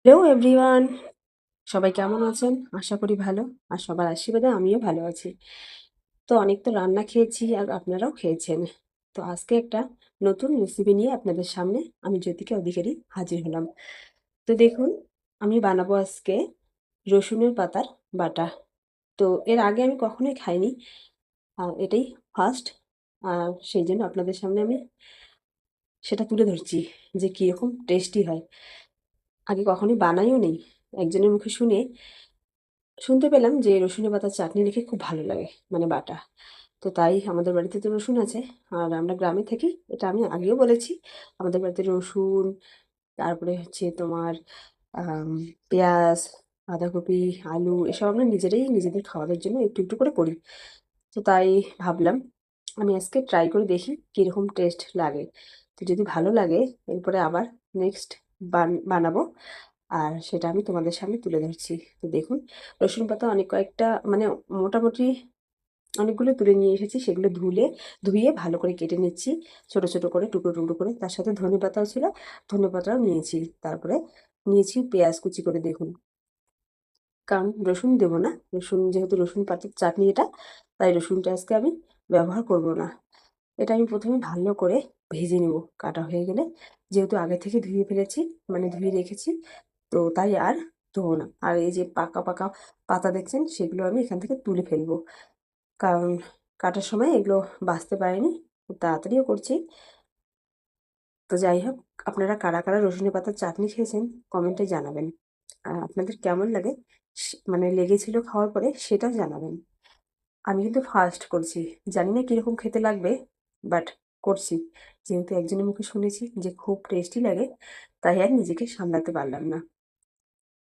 Hello everyone, সবাই কেমন আছেন? আশা করি ভালো। আর সবার আশীর্বাদে আমিও ভালো আছি। তো অনেক তো রান্না খেয়েছি আর আপনারাও খেয়েছেন। তো আজকে একটা নতুন রেসিপি নিয়ে আপনাদের সামনে আমি জ্যোতিকা অধিকারী হাজির হলাম। তো দেখুন, আমি বানাবো আজকে রসুনের পাতার বাটা। তো এর আগে আমি কখনোই খাইনি, এটাই ফার্স্ট। আর সেই জন্য আপনাদের সামনে আমি সেটা তুলে ধরছি যে কীরকম টেস্টি হয়। আগে কখনোই বানাইও নেই, একজনের মুখে শুনতে পেলাম যে রসুনের পাতার চাটনি রেখে খুব ভালো লাগে, মানে বাটা। তো তাই আমাদের বাড়িতে তো রসুন আছে, আর আমরা গ্রামে থাকি, এটা আমি আগেও বলেছি। আমাদের বাড়িতে রসুন, তারপরে হচ্ছে তোমার পেঁয়াজ, বাঁধাকপি, আলু এসব আমরা নিজেরাই নিজেদের খাওয়ানোর জন্য একটু একটু করে করি। তো তাই ভাবলাম আমি আজকে ট্রাই করে দেখি কীরকম টেস্ট লাগে। তো যদি ভালো লাগে এরপরে আবার নেক্সট বানাবো, আর সেটা আমি তোমাদের সামনে তুলে ধরছি। তো দেখুন, রসুন পাতা অনেক কয়েকটা, মানে মোটামুটি অনেকগুলো তুলে নিয়ে এসেছি। সেগুলো ধুয়ে ভালো করে কেটে নিচ্ছি, ছোট ছোট করে, টুকরো টুকরো করে। তার সাথে ধনেপাতাও ছিল, ধনেপাতাও নিয়েছি। তারপরে নিয়েছি পেঁয়াজ কুচি করে। দেখুন, কারণ রসুন দেবো না, রসুন যেহেতু রসুন পাতার চাটনি এটা, তাই রসুনটা আজকে আমি ব্যবহার করব না। এটা আমি প্রথমে ভালো করে ভেজে নেব কাটা হয়ে গেলে, যেহেতু আগে থেকে ধুয়ে ফেলেছি, মানে ধুয়ে রেখেছি। তো তাই আর ধোবো না। আর এই যে পাকা পাকা পাতা দেখছেন, সেগুলো আমি এখান থেকে তুলে ফেলবো, কারণ কাটার সময় এগুলো বাছতে পারিনি, খুব তাড়াতাড়িও করছি। তো যাই হোক, আপনারা কারা কারা রসুনের পাতার চাটনি খেয়েছেন কমেন্টে জানাবেন। আর আপনাদের কেমন লাগে, মানে লেগেছিল খাওয়ার পরে, সেটাও জানাবেন। আমি কিন্তু ফার্স্ট করছি, জানি না কীরকম খেতে লাগবে, বাট করছি। যেহেতু একজনের মুখে শুনেছি যে খুব টেস্টি লাগে, তাই আর নিজেকে সামলাতে পারলাম না,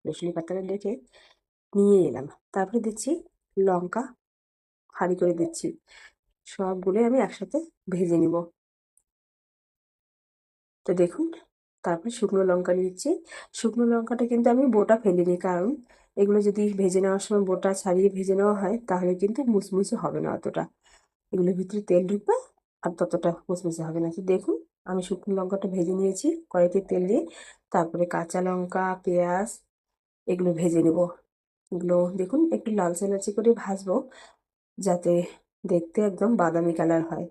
রসুনের পাতাটা রেখে নিয়ে এলাম। তারপরে দিচ্ছি লঙ্কা, ফালি করে দিচ্ছি। সবগুলো আমি একসাথে ভেজে নিব। তো দেখুন, তারপরে শুকনো লঙ্কা নিচ্ছি। শুকনো লঙ্কাটা কিন্তু আমি বোটা ফেলিনি, কারণ এগুলো যদি ভেজে নেওয়ার সময় বোটা ছাড়িয়ে ভেজে নেওয়া হয়, তাহলে কিন্তু মুচমুচে হবে না অতটা, এগুলোর ভিতরে তেল ঢুকবে আর ততটা মুচমুচে হবে না। তো দেখুন, আমি শুকনো লঙ্কাটা ভেজে নিয়েছি কড়াইতে তেল দিয়ে। তারপরে কাঁচা লঙ্কা, পেঁয়াজ এগুলো ভেজে নেব। এগুলো দেখুন একটু লালচে লালচে করে ভাজবো, যাতে দেখতে একদম বাদামি কালার হয়।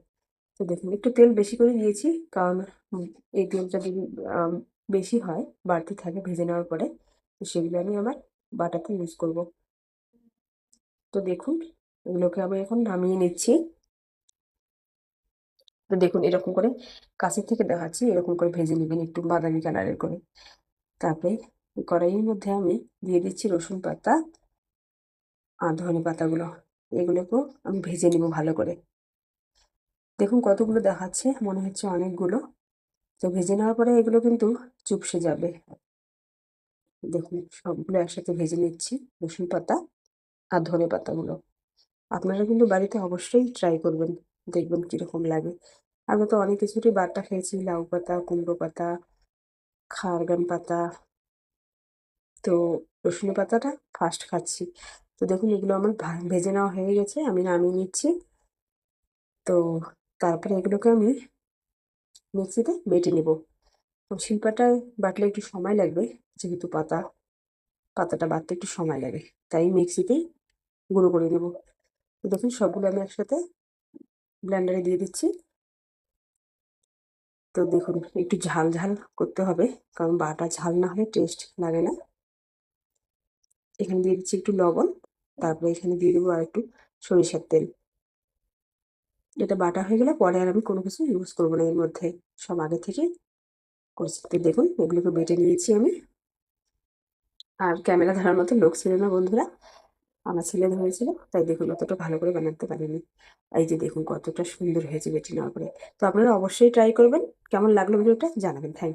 তো দেখুন, একটু তেল বেশি করে দিয়েছি, কারণ উম, এই তেলটা যদি বেশি হয়, বাড়তি থাকে ভেজে নেওয়ার পরে, তো সেগুলো আমি আবার বাটাতে ইউজ করব। তো দেখুন, এগুলোকে আমি এখন নামিয়ে নিচ্ছি। তো দেখুন, এরকম করে কাছের থেকে দেখাচ্ছি, এরকম করে ভেজে নেবেন একটু বাদামি কালারের করে। তারপরে কড়াইয়ের মধ্যে আমি দিয়ে দিচ্ছি রসুন পাতা আর ধনে পাতাগুলো, এগুলোকেও আমি ভেজে নিব ভালো করে। দেখুন কতগুলো দেখাচ্ছে, মনে হচ্ছে অনেকগুলো। তো ভেজে নেওয়ার পরে এগুলো কিন্তু চুপসে যাবে। দেখুন, সবগুলো একসাথে ভেজে নিচ্ছি, রসুন পাতা আর ধনে পাতাগুলো। আপনারা কিন্তু বাড়িতে অবশ্যই ট্রাই করবেন, দেখবেন কীরকম লাগে। আমরা তো অনেক কিছুরই বাটা খেয়েছি, লাউ পাতা, কুমড়ো পাতা, খারগান পাতা। তো রসুন পাতাটা ফার্স্ট খাচ্ছি। তো দেখুন, এগুলো আমার ভেজে নেওয়া হয়ে গেছে, আমি নামিয়ে নিচ্ছি। তো তারপরে এগুলোকে আমি মিক্সিতে বেটে নেব। তো শিলপাটায় বাটলে একটু সময় লাগবে, যেহেতু পাতাটা বাটতে একটু সময় লাগে, তাই মিক্সিতেই গুঁড়ো করে নেব। তো দেখুন, সবগুলো আমি একসাথে ব্লেন্ডারে দিয়ে দিচ্ছি। তো দেখুন, একটু ঝাল ঝাল করতে হবে, কারণ বাটা ঝাল না হলে টেস্ট লাগে না। এখানে দিয়ে দিচ্ছি একটু লবণ, তারপরে এখানে দিয়ে দেবো আর একটু সরিষার তেল। এটা বাটা হয়ে গেলে পরে আর আমি কোনো কিছু ইউজ করবো না এর মধ্যে, সব আগে থেকে করছি। তো দেখুন, এগুলোকে বেটে নিয়েছি আমি। আর ক্যামেরা ধরার মতো লোক ছিল না বন্ধুরা, আমার ছেলে ধরেছিল, তাই দেখুন অতটা ভালো করে বানাতে পারিনি। এই যে দেখুন কতটা সুন্দর হয়েছে বেটে নেওয়ার পরে। তো আপনারা অবশ্যই ট্রাই করবেন। কেমন লাগলো ভিডিওটা জানাবেন। Thank you.